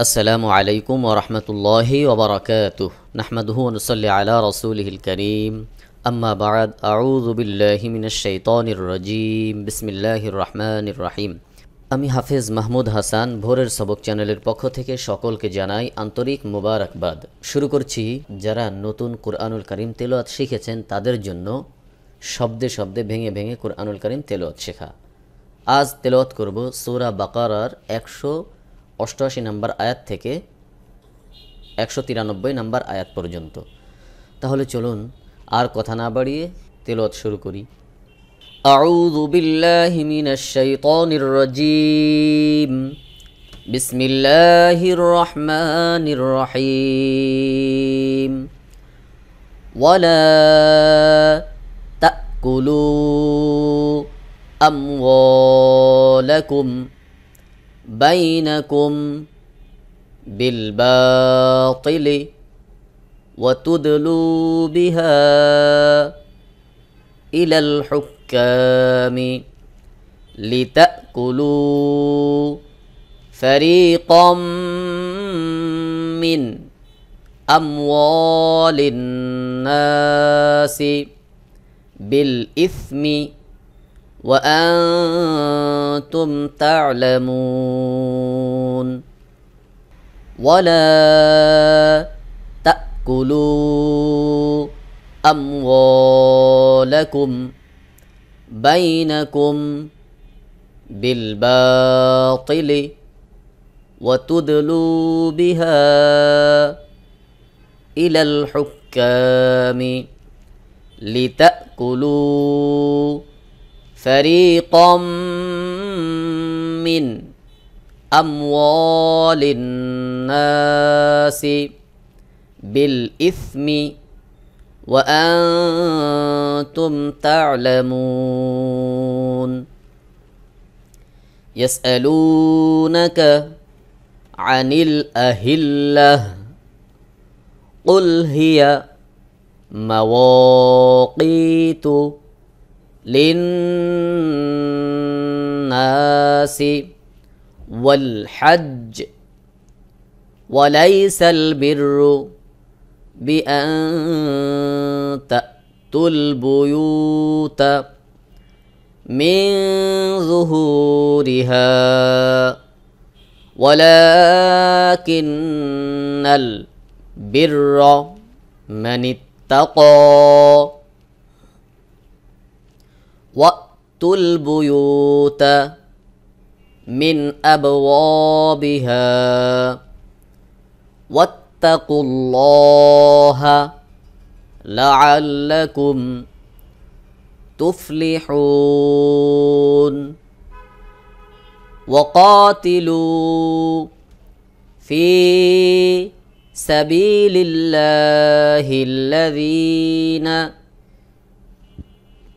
আসসালামু আলাইকুম ওয়া রাহমাতুল্লাহি ওয়া বারাকাতুহু নাহমাদুহু ওয়া নুসাল্লি আলা রাসূলিহিল কারীম আম্মা বা'দ আউযু বিল্লাহি মিনাশ শাইতানির রাজীম বিসমিল্লাহির রহমানির রহিম। আমি হাফেজ মাহমুদ হাসান ভোরের সবক চ্যানেলের পক্ষ থেকে সকলকে জানাই আন্তরিক মোবারকবাদ। শুরু করছি যারা নতুন কুরআনুল কারীম তেলাওয়াত শিখেছেন তাদের জন্য শব্দে শব্দে ভেঙে ভেঙে কুরআনুল কারীম তেলাওয়াত শেখা। আজ তেলাওয়াত করব সূরা বাকারার 188 নম্বর আয়াত থেকে 193 নম্বর আয়াত পর্যন্ত। তাহলে চলুন আর কথা না বাড়িয়ে তেলাওয়াত শুরু করি। আউযু বিল্লাহি মিনাশ শাইতানির রাজীম বিসমিল্লাহির রহমানির রহিম। ওয়ালা তাকুলু আমওয়ালাকুম বাইনাকুম বিলবাতিলি ওয়াতুদলু বিহা ইলাল হুক্কামি লিতাকুলু ফারিকাম মিন আমওয়ালিন নাসি বিল ইসমি وأنتم تعلمون ولا تأكلوا أموالكم بينكم بالباطل وتدلوا بها إلى الحكام لتأكلوا فريقا من أموال الناس بالإثم وأنتم تعلمون يسألونك عن الأهلة قل هي مواقيت للناس والحج وليس البر بأن تأتوا البيوت من ظهورها ولكن البر من اتقى وَأْتُوا الْبُيُوتَ مِنْ أَبْوَابِهَا وَاتَّقُوا اللَّهَ لَعَلَّكُمْ تُفْلِحُونَ وَقَاتِلُوا فِي سَبِيلِ اللَّهِ الَّذِينَ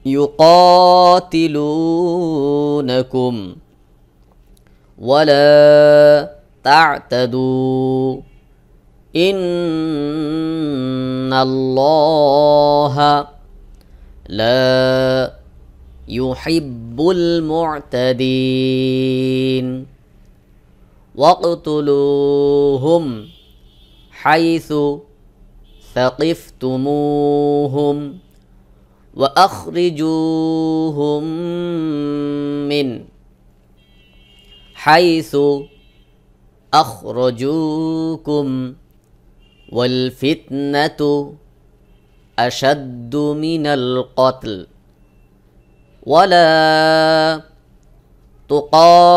يقاتلونكم ولا تعتدوا إن الله لا يحب المعتدين واقتلوهم حيث ثقفتموهم وأخرجوهم من حيث أخرجوكم والفتنة أشد من القتل ولا تقاتلوهم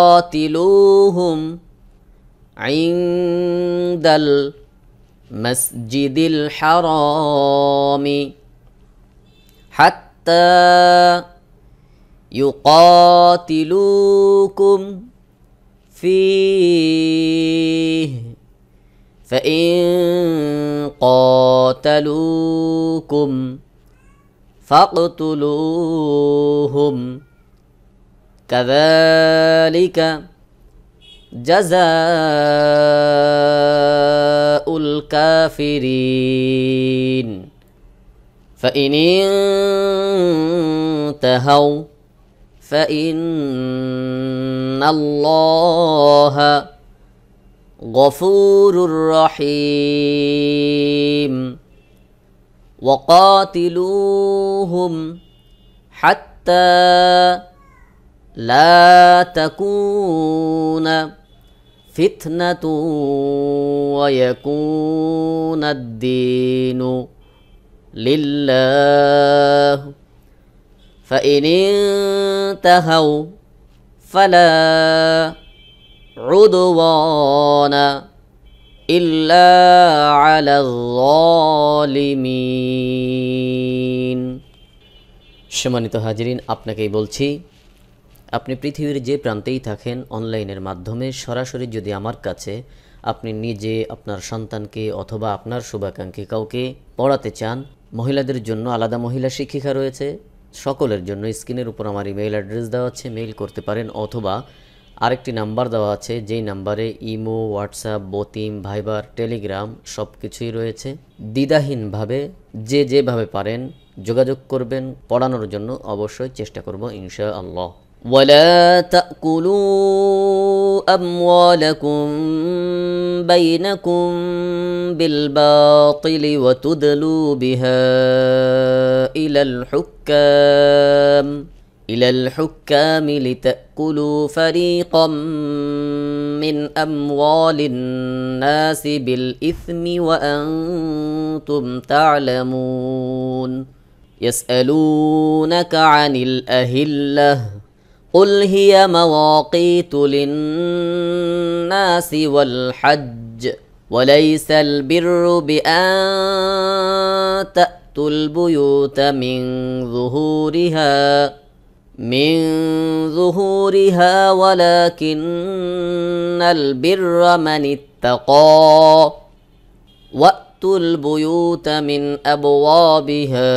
عند المسجد الحرام حتى يقاتلوكم فيه فإن قاتلوكم فاقتلوهم كذلك جزاء الكافرين فإن انتهوا فإن الله গফুরুর রহিম। ওয়াকাতিলুহুম হাত্তা লা তাকুনা ফিতনাতু ওয়া ইয়াকুনাদ-দীনু লিল্লাহ ফাইন ইনতাহাউ ফালা উদওয়ানা ইল্লা আলাল যালিমিন। সম্মানিত হাজিরিন, আপনাকেই বলছি, আপনি পৃথিবীর যে প্রান্তেই থাকেন, অনলাইনের মাধ্যমে সরাসরি যদি আমার কাছে আপনি নিজে, আপনার সন্তানকে অথবা আপনার শুভাকাঙ্ক্ষী কাউকে পড়াতে চান, মহিলাদের জন্য আলাদা মহিলা শিক্ষিকা রয়েছে, সকলের জন্য স্ক্রিনের উপর আমার ইমেইল অ্যাড্রেস দেওয়া আছে, মেইল করতে পারেন, অথবা আরেকটি নাম্বার দেওয়া আছে যেই নাম্বারে ইমো, হোয়াটসঅ্যাপ, বতিম, ভাইবার, টেলিগ্রাম সব কিছুই রয়েছে। দ্বিধাহীনভাবে যে যেভাবে পারেন যোগাযোগ করবেন, পড়ানোর জন্য অবশ্যই চেষ্টা করব ইনশাআল্লাহ। ولا تأكلوا أموالكم بينكم بالباطل وتدلوا بها إلى الحكام لتأكلوا فريقا من أموال الناس بالإثم وأنتم تعلمون يسألونك عن الأهلة قل هي مواقيت للناس والحج وليس البر بأن تأتوا البيوت من ظهورها ولكن البر من اتقى وأتوا البيوت من أبوابها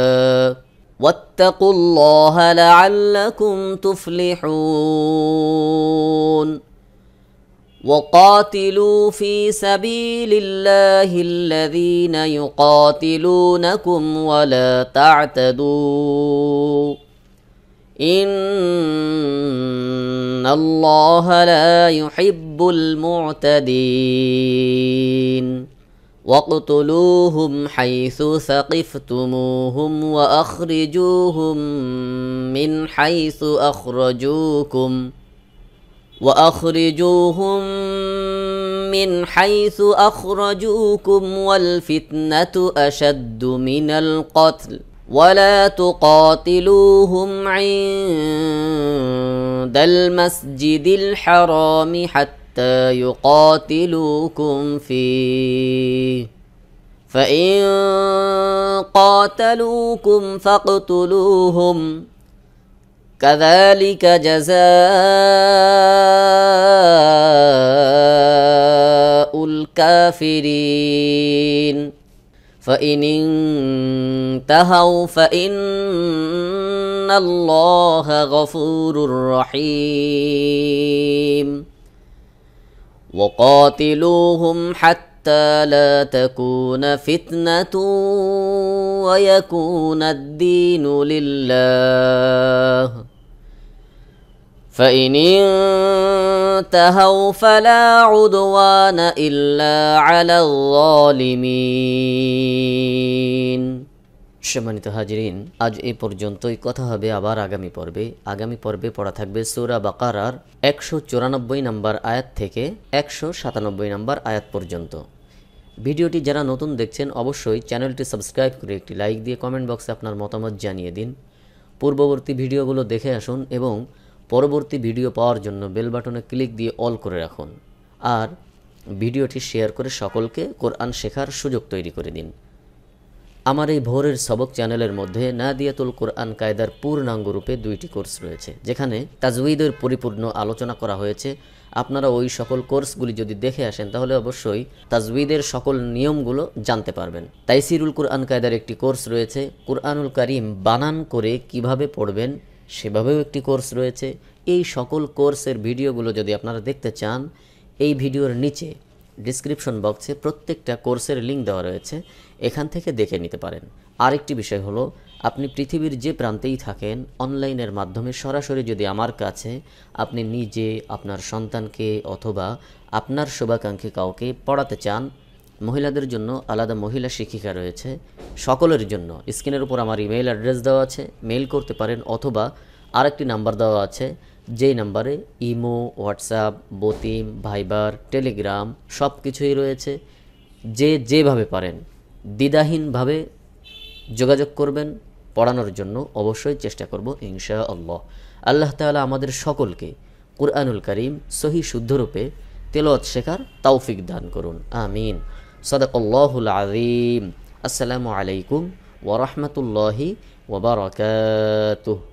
واتقوا الله لعلكم تفلحون وقاتلوا في سبيل الله الذين يقاتلونكم ولا تعتدوا إن الله لا يحب المعتدين واقتلوهم حيث ثقفتموهم وأخرجوهم من حيث أخرجوكم والفتنة أشد من القتل ولا تقاتلوهم عند المسجد الحرام حتى يقاتلوكم فيه فإن قاتلوكم فاقتلوهم كذلك جزاء الكافرين فإن انتهوا فإن الله غفور رحيم وقاتلوهم حتى لا تكون فتنة ويكون الدين لله فإن انتهوا فلا عدوان إلا على الظالمين। সম্মানিত হাজিরিন, আজ এই পর্যন্তই। কথা হবে আবার আগামী পর্বে পড়া থাকবে সূরা বাকারার 194 নম্বর আয়াত থেকে 197 নম্বর আয়াত পর্যন্ত। ভিডিওটি যারা নতুন দেখছেন অবশ্যই চ্যানেলটি সাবস্ক্রাইব করে একটি লাইক দিয়ে কমেন্ট বক্সে আপনার মতামত জানিয়ে দিন। পূর্ববর্তী ভিডিওগুলো দেখে আসুন এবং পরবর্তী ভিডিও পাওয়ার জন্য বেল বাটনে ক্লিক দিয়ে অল করে রাখুন। আর ভিডিওটি শেয়ার করে সকলকে কোরআন শেখার সুযোগ তৈরি করে দিন। আমার এই ভোরের সবক চ্যানেলের মধ্যে নাদিয়াতুল কোরআন কায়দার পূর্ণাঙ্গ রূপে 2টি কোর্স রয়েছে, যেখানে তাজউইদের পরিপূর্ণ আলোচনা করা হয়েছে। আপনারা ওই সকল কোর্সগুলি যদি দেখে আসেন তাহলে অবশ্যই তাজউইদের সকল নিয়মগুলো জানতে পারবেন। তাইসিরুল কোরআন কায়দার একটি কোর্স রয়েছে, কুরআনুল কারীম বানান করে কিভাবে পড়বেন সেভাবেও একটি কোর্স রয়েছে। এই সকল কোর্সের ভিডিওগুলো যদি আপনারা দেখতে চান, এই ভিডিওর নিচে ডিসক্রিপশন বক্সে প্রত্যেকটা কোর্সের লিঙ্ক দেওয়া রয়েছে, এখান থেকে দেখে নিতে পারেন। আরেকটি বিষয় হলো, আপনি পৃথিবীর যে প্রান্তেই থাকেন, অনলাইনের মাধ্যমে সরাসরি যদি আমার কাছে আপনি নিজে, আপনার সন্তানকে অথবা আপনার শুভাকাঙ্ক্ষী কাউকে পড়াতে চান, মহিলাদের জন্য আলাদা মহিলা শিক্ষিকা রয়েছে। সকলের জন্য স্ক্রিনের উপর আমার ইমেইল অ্যাড্রেস দেওয়া আছে, মেইল করতে পারেন, অথবা আরেকটি নাম্বার দেওয়া আছে, যেই নাম্বারে ইমো, হোয়াটসঅ্যাপ, বতিম, ভাইবার, টেলিগ্রাম সব কিছুই রয়েছে। যে যেভাবে পারেন দ্বিধাহীনভাবে যোগাযোগ করবেন। পড়ানোর জন্য অবশ্যই চেষ্টা করব ইনশাআল্লাহ। আল্লাহ তাআলা আমাদের সকলকে কুরআনুল কারীম সহি শুদ্ধরূপে তেলাওয়াত শেখার তৌফিক দান করুন, আমিন। সাদাকাল্লাহুল আযীম। আসসালামু আলাইকুম ওয়া রাহমাতুল্লাহি ওয়া বারাকাতুহু।